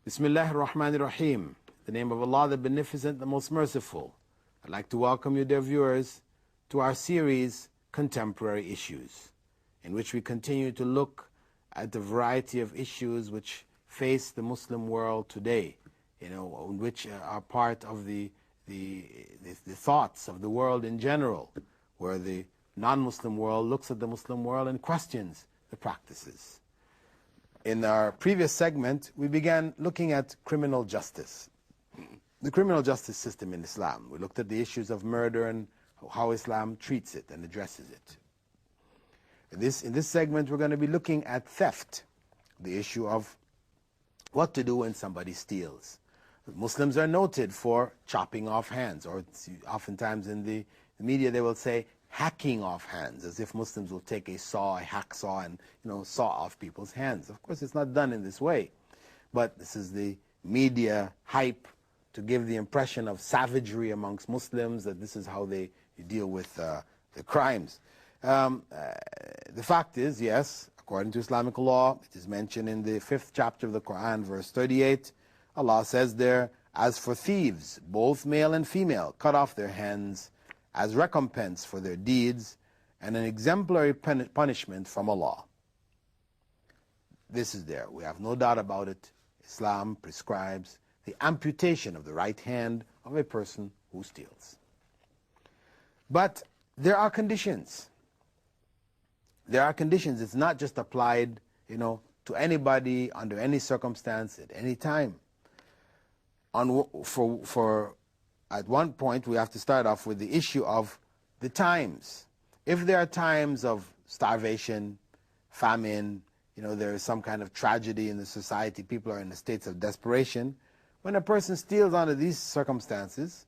Bismillah ar-Rahman ar-Rahim. In the name of Allah, the Beneficent, the Most Merciful. I'd like to welcome you, dear viewers, to our series, Contemporary Issues, in which we continue to look at the variety of issues which face the Muslim world today, which are part of the thoughts of the world in general, where the non-Muslim world looks at the Muslim world and questions the practices. In our previous segment, we began looking at criminal justice, the criminal justice system in Islam. We looked at the issues of murder and how Islam treats it and addresses it. In this segment, we're going to be looking at theft, the issue of what to do when somebody steals. Muslims are noted for chopping off hands, or oftentimes in the media they will say hacking off hands, as if Muslims will take a saw, a hacksaw, and saw off people's hands. Of course, it's not done in this way, but this is the media hype to give the impression of savagery amongst Muslims, that this is how they deal with the crimes. The fact is, yes, according to Islamic law, it is mentioned in the 5th chapter of the Qur'an, verse 38, Allah says there, "As for thieves, both male and female, cut off their hands as recompense for their deeds and an exemplary punishment from Allah." This is there. We have no doubt about it. Islam prescribes the amputation of the right hand of a person who steals. But there are conditions. There are conditions. It's not just applied, to anybody under any circumstance at any time. At one point, we have to start off with the issue of the times. If there are times of starvation, famine, there is some kind of tragedy in the society, people are in states of desperation, when a person steals under these circumstances,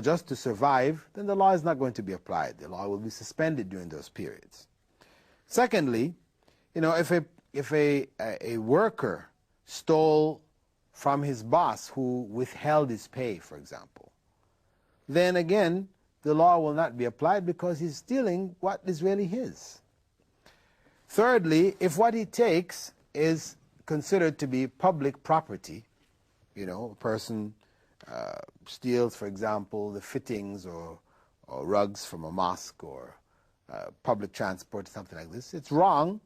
just to survive, then the law is not going to be applied. The law will be suspended during those periods. Secondly, if a worker stole from his boss who withheld his pay, for example, then again, the law will not be applied because he's stealing what is really his. Thirdly, if what he takes is considered to be public property, a person steals, for example, the fittings or rugs from a mosque or public transport, something like this, it's wrong.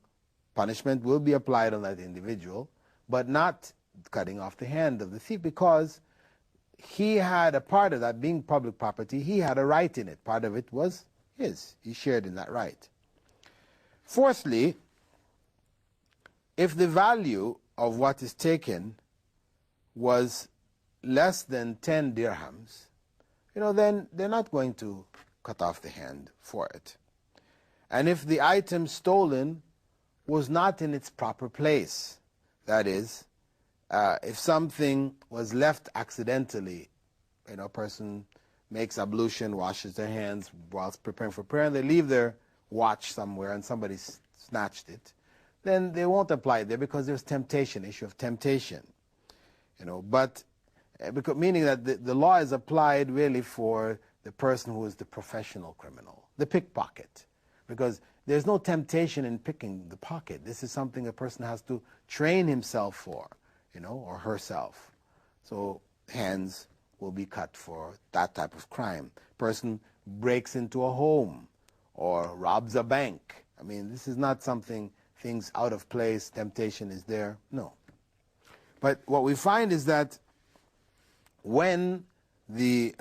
Punishment will be applied on that individual, but not cutting off the hand of the thief, because he had a part of that being public property. He had a right in it. Part of it was his. He shared in that right. Fourthly, if the value of what is taken was less than 10 dirhams, then they're not going to cut off the hand for it. And if the item stolen was not in its proper place, that is, if something was left accidentally, a person makes ablution, washes their hands whilst preparing for prayer, and they leave their watch somewhere and somebody snatched it, then they won't apply it there because there's temptation, issue of temptation. Meaning that the law is applied really for the person who is the professional criminal, the pickpocket, because there's no temptation in picking the pocket. This is something a person has to train himself for, or herself. So hands will be cut for that type of crime. Person breaks into a home or robs a bank. This is not things out of place, temptation is there. No. But what we find is that when the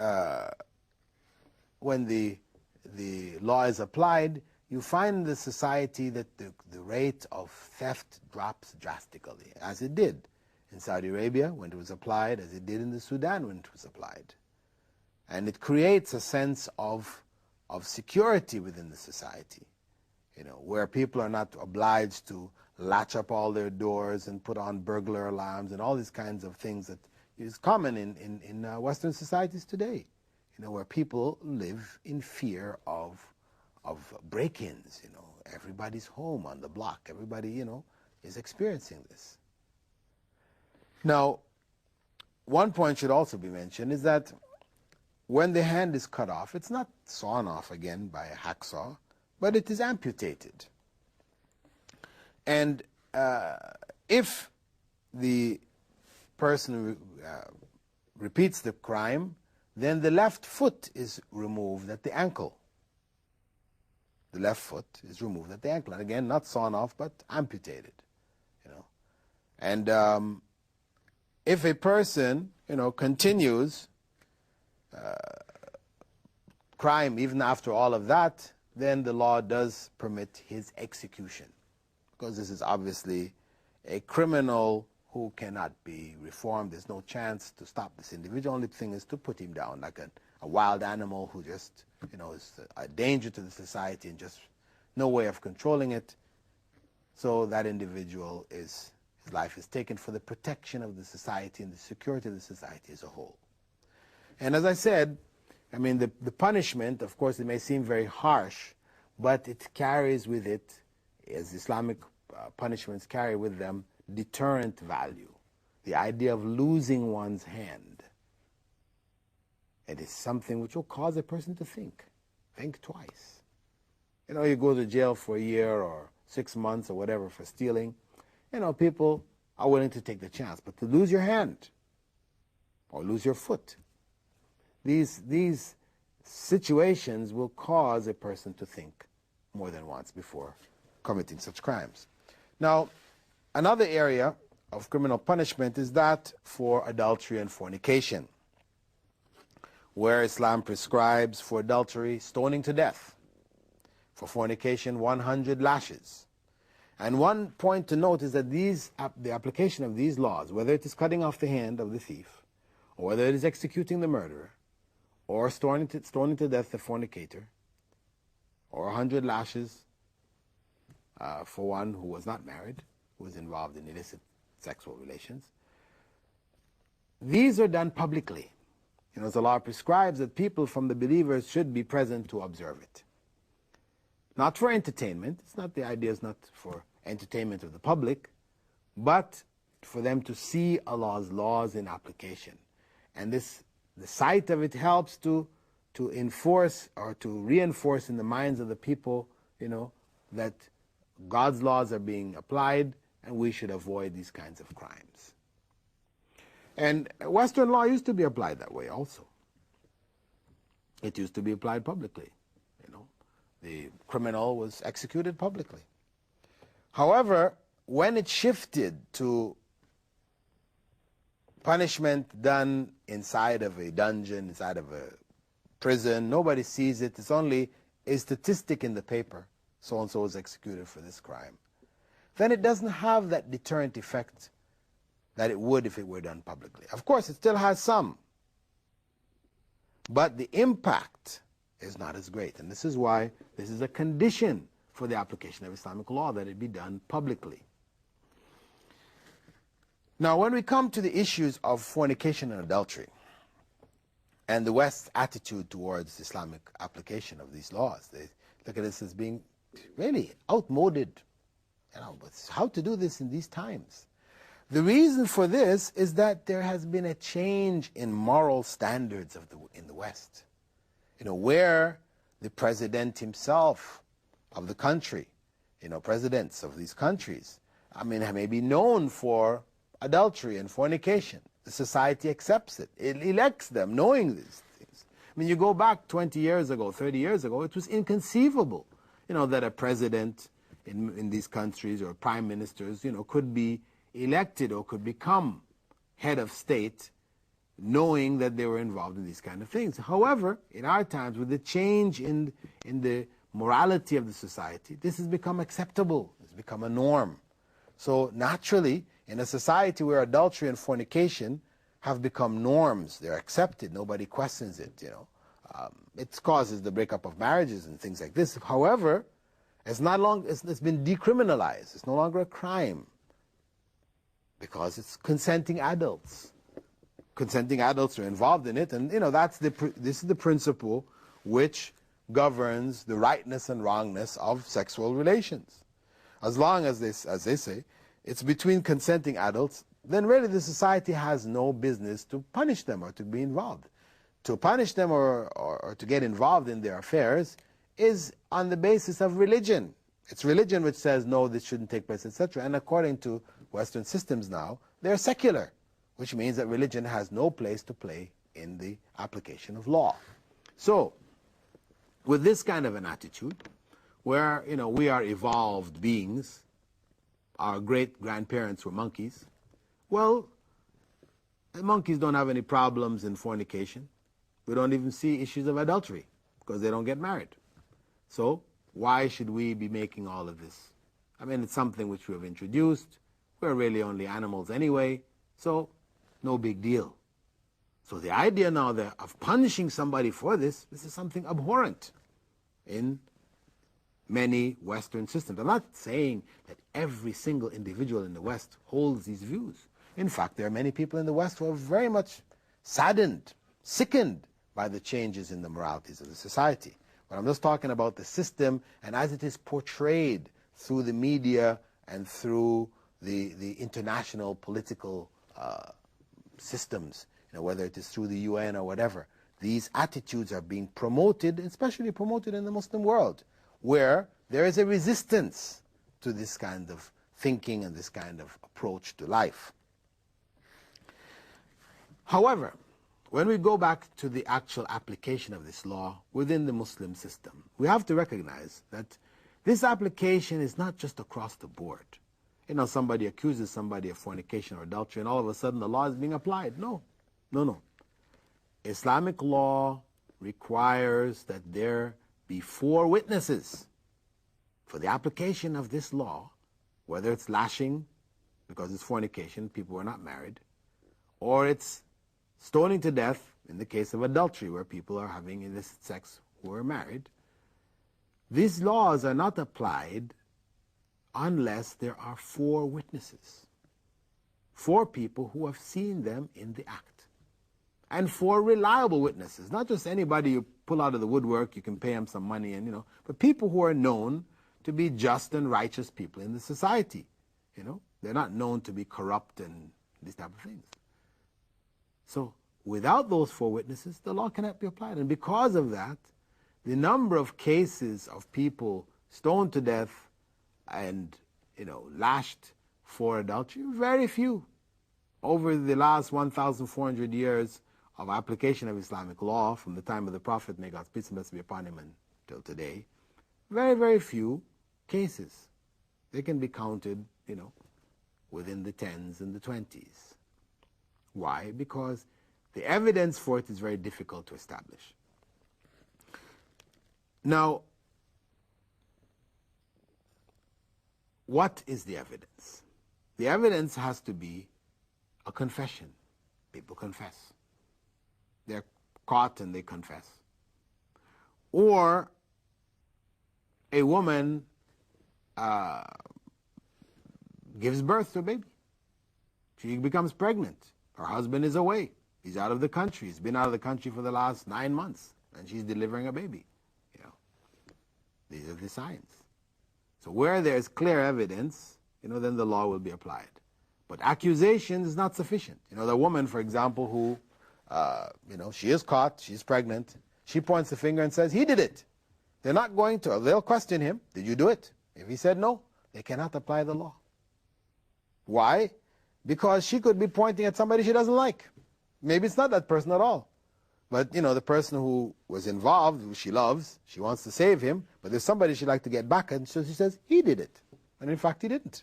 law is applied, you find in the society that the rate of theft drops drastically, as it did in Saudi Arabia when it was applied, as it did in the Sudan when it was applied. And it creates a sense of security within the society, where people are not obliged to latch up all their doors and put on burglar alarms and all these kinds of things that is common in Western societies today, where people live in fear of break-ins. Everybody's home on the block. Everybody, is experiencing this. Now, one point should also be mentioned is that when the hand is cut off, it's not sawn off again by a hacksaw, but it is amputated. And if the person repeats the crime, then the left foot is removed at the ankle. The left foot is removed at the ankle. And again, not sawn off, but amputated. And if a person, continues crime even after all of that, then the law does permit his execution, because this is obviously a criminal who cannot be reformed. There's no chance to stop this individual. Only thing is to put him down like a wild animal who just, is a danger to the society and just no way of controlling it. So that individual his life is taken for the protection of the society and the security of the society as a whole. And as I said, the punishment, of course, it may seem very harsh, but it carries with it, as Islamic punishments carry with them, deterrent value. The idea of losing one's hand. It is something which will cause a person to think twice. You go to jail for a year or 6 months or whatever for stealing. People are willing to take the chance, but to lose your hand or lose your foot, these situations will cause a person to think more than once before committing such crimes. Now, another area of criminal punishment is that for adultery and fornication, where Islam prescribes for adultery stoning to death, for fornication 100 lashes. And one point to note is that the application of these laws, whether it is cutting off the hand of the thief, or whether it is executing the murderer, or stoning to death the fornicator, or 100 lashes for one who was not married, who was involved in illicit sexual relations, these are done publicly. The law prescribes that people from the believers should be present to observe it. Not for entertainment. The idea is not for entertainment of the public, but for them to see Allah's laws in application. And the sight of it helps to enforce or to reinforce in the minds of the people, that God's laws are being applied and we should avoid these kinds of crimes. And Western law used to be applied that way also. It used to be applied publicly. The criminal was executed publicly. However, when it shifted to punishment done inside of a dungeon, inside of a prison, nobody sees it, it's only a statistic in the paper, so-and-so was executed for this crime, then it doesn't have that deterrent effect that it would if it were done publicly. Of course, it still has some, but the impact is not as great. And this is why this is a condition for the application of Islamic law, that it be done publicly. Now, when we come to the issues of fornication and adultery, and the West's attitude towards Islamic application of these laws, they look at this as being really outmoded. How to do this in these times? The reason for this is that there has been a change in moral standards in the West. Where the president himself of the country, presidents of these countries, may be known for adultery and fornication. The society accepts it. It elects them knowing these things. You go back 20 years ago, 30 years ago, it was inconceivable, that a president in these countries or prime ministers, could be elected or could become head of state knowing that they were involved in these kind of things. However, in our times, with the change in the morality of the society, this has become acceptable. It's become a norm. So naturally, in a society where adultery and fornication have become norms, they're accepted, nobody questions it, it causes the breakup of marriages and things like this. However, it's been decriminalized. It's no longer a crime because it's consenting adults. Consenting adults are involved in it, and this is the principle which governs the rightness and wrongness of sexual relations. As long as they say, it's between consenting adults, then really the society has no business to punish them or to be involved. To punish them or to get involved in their affairs is on the basis of religion. It's religion which says, no, this shouldn't take place, etc. And according to Western systems now, they're secular. which means that religion has no place to play in the application of law. So, with this kind of an attitude, where we are evolved beings, our great-grandparents were monkeys, well, monkeys don't have any problems in fornication. We don't even see issues of adultery because they don't get married. So why should we be making all of this? I mean, it's something which we have introduced. We're really only animals anyway, so no big deal. So the idea now of punishing somebody for this is something abhorrent in many Western systems. I'm not saying that every single individual in the West holds these views. In fact, there are many people in the West who are very much saddened, sickened by the changes in the moralities of the society. But I'm just talking about the system and as it is portrayed through the media and through the international political systems, whether it is through the UN or whatever. These attitudes are being promoted, especially promoted in the Muslim world, where there is a resistance to this kind of thinking and this kind of approach to life. However, when we go back to the actual application of this law within the Muslim system, we have to recognize that this application is not just across the board. Somebody accuses somebody of fornication or adultery and all of a sudden the law is being applied. No. Islamic law requires that there be 4 witnesses for the application of this law, whether it's lashing because it's fornication, people who are not married, or it's stoning to death in the case of adultery where people are having illicit sex who are married. These laws are not applied unless there are 4 witnesses, 4 people who have seen them in the act, and 4 reliable witnesses, not just anybody you pull out of the woodwork, you can pay them some money, but people who are known to be just and righteous people in the society. They're not known to be corrupt and these type of things. So without those 4 witnesses, the law cannot be applied. And because of that, the number of cases of people stoned to death and lashed for adultery, very few. Over the last 1,400 years of application of Islamic law, from the time of the Prophet, may God's peace and blessing be upon him, until today, very, very few cases. They can be counted, within the 10s and the 20s. Why? Because the evidence for it is very difficult to establish. Now, what is the evidence? The evidence has to be a confession. People confess. They're caught and they confess. Or a woman gives birth to a baby. She becomes pregnant. Her husband is away. He's out of the country. He's been out of the country for the last 9 months, and she's delivering a baby. These are the signs. So where there's clear evidence, then the law will be applied. But accusation is not sufficient. The woman, for example, who, she is caught, she's pregnant, she points the finger and says, he did it. They're not going to, they'll question him, did you do it? If he said no, they cannot apply the law. Why? Because she could be pointing at somebody she doesn't like. Maybe it's not that person at all. But, the person who was involved, who she loves, she wants to save him, but there's somebody she'd like to get back, and so she says, he did it. And in fact, he didn't.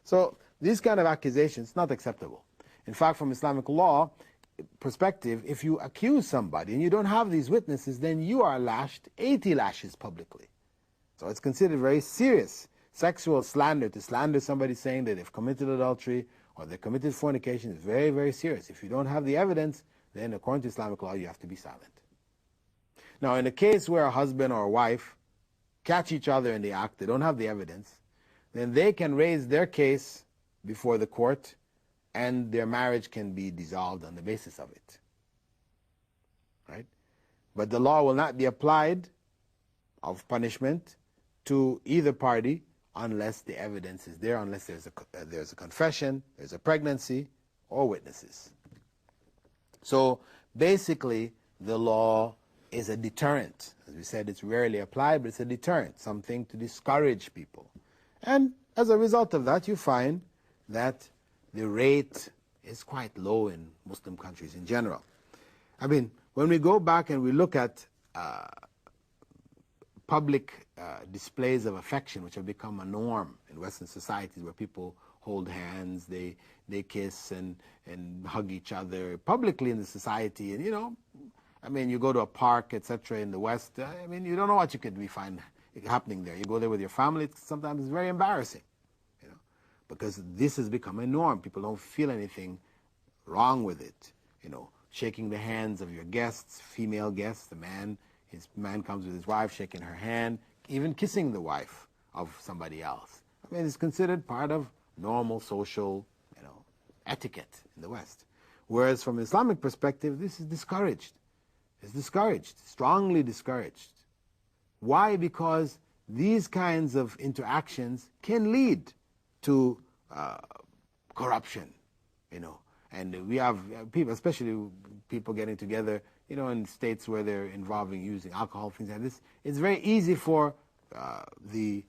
So these kind of accusations, not acceptable. In fact, from Islamic law perspective, if you accuse somebody and you don't have these witnesses, then you are lashed 80 lashes publicly. So it's considered very serious. Sexual slander, to slander somebody saying that they've committed adultery or they committed fornication, is very, very serious. If you don't have the evidence, then according to Islamic law, you have to be silent. Now, in a case where a husband or a wife catch each other in the act, they don't have the evidence, then they can raise their case before the court and their marriage can be dissolved on the basis of it. Right? But the law will not be applied of punishment to either party unless the evidence is there, unless there's a confession, there's a pregnancy, or witnesses. So basically, the law is a deterrent. As we said, it's rarely applied, but it's a deterrent, something to discourage people. And as a result of that, you find that the rate, is quite low in Muslim countries in general. I mean, when we go back and we look at public displays of affection, which have become a norm in Western societies, where people hold hands, they kiss and hug each other publicly in the society, and I mean, you go to a park, etc. in the West, I mean, you don't know what you could find happening there. You go there with your family, sometimes it's very embarrassing, because this has become a norm. People don't feel anything wrong with it, shaking the hands of your guests, female guests, his man comes with his wife, shaking her hand, even kissing the wife of somebody else. I mean, it's considered part of normal social, etiquette in the West. Whereas from an Islamic perspective, this is discouraged. It's discouraged, strongly discouraged. Why? Because these kinds of interactions can lead to corruption, and we have people, especially people getting together, in states where they're involving using alcohol, things like this. It's very easy for the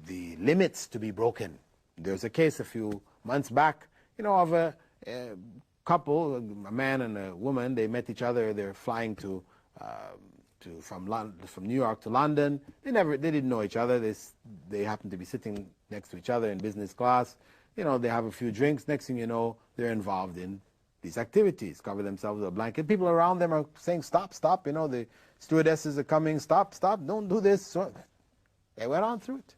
limits to be broken. There's a case a few months back, of a couple, a man and a woman. They met each other. They're flying from New York to London. They didn't know each other. They happened to be sitting next to each other in business class. They have a few drinks. Next thing you know, they're involved in these activities, cover themselves with a blanket. People around them are saying, stop, stop. The stewardesses are coming, stop, stop, don't do this. So they went on through it.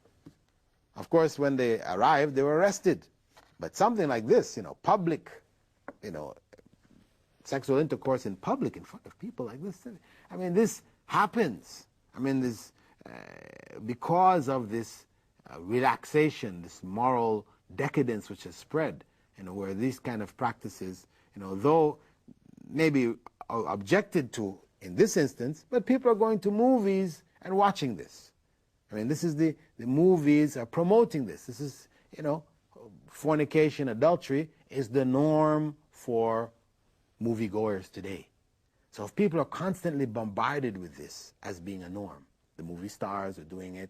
Of course, when they arrived, they were arrested. But something like this, public, sexual intercourse in public, in front of people like this, I mean, this happens. I mean, this because of this relaxation, this moral decadence which has spread, where these kind of practices, though maybe objected to in this instance, but people are going to movies and watching this. I mean, this is the movies are promoting this. This is, fornication, adultery is the norm for moviegoers today. So if people are constantly bombarded with this as being a norm, the movie stars are doing it,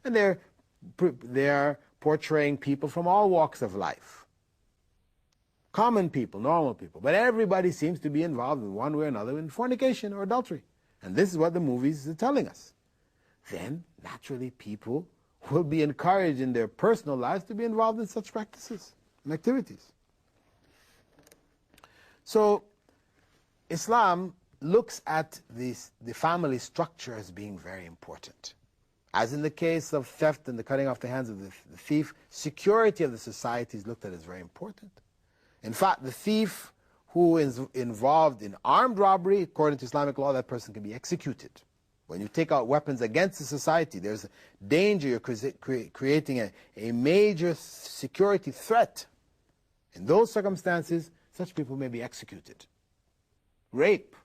and they're portraying people from all walks of life. Common people, normal people, but everybody seems to be involved in one way or another in fornication or adultery. And this is what the movies are telling us. Then, naturally, people will be encouraged in their personal lives to be involved in such practices and activities. So, Islam looks at the family structure as being very important. As in the case of theft and the cutting off the hands of the thief, security of the society is looked at as very important. In fact, the thief who is involved in armed robbery, according to Islamic law, that person can be executed. When you take out weapons against the society, there's a danger. You're creating a major security threat. In those circumstances, such people may be executed. Rape,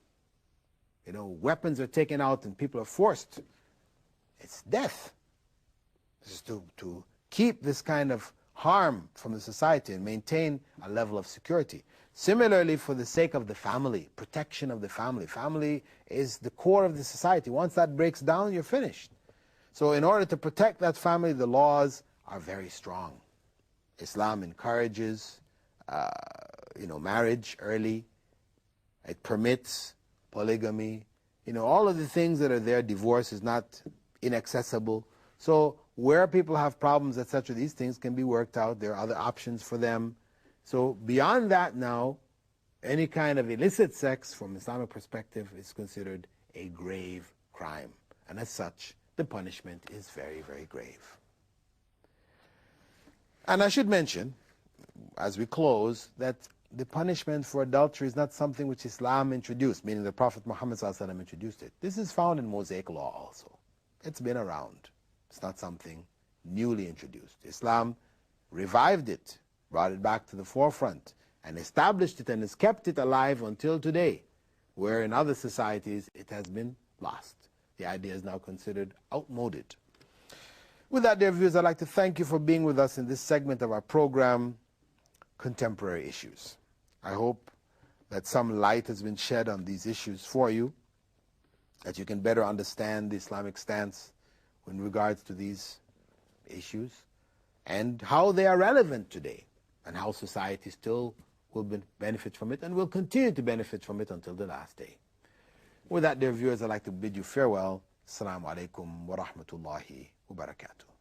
weapons are taken out and people are forced. It's death. This is to keep this kind of harm from the society and maintain a level of security. Similarly, for the sake of the family, protection of the family. Family is the core of the society. Once that breaks down, you're finished. So in order to protect that family, the laws are very strong. Islam encourages, marriage early. It permits polygamy. All of the things that are there. Divorce is not inaccessible. So where people have problems, etc., these things can be worked out. There are other options for them. So beyond that now, any kind of illicit sex from Islamic perspective is considered a grave crime. And as such, the punishment is very, very grave. And I should mention, as we close, that the punishment for adultery is not something which Islam introduced, meaning the Prophet Muhammad ﷺ introduced it. This is found in Mosaic law also. It's been around. It's not something newly introduced. Islam revived it, brought it back to the forefront, and established it and has kept it alive until today, where in other societies it has been lost. The idea is now considered outmoded. With that, dear viewers, I'd like to thank you for being with us in this segment of our program, Contemporary Issues. I hope that some light has been shed on these issues for you, that you can better understand the Islamic stance in regards to these issues and how they are relevant today and how society still will benefit from it and will continue to benefit from it until the last day. With that, dear viewers, I'd like to bid you farewell. Assalamu alaikum wa rahmatullahi wa barakatuh.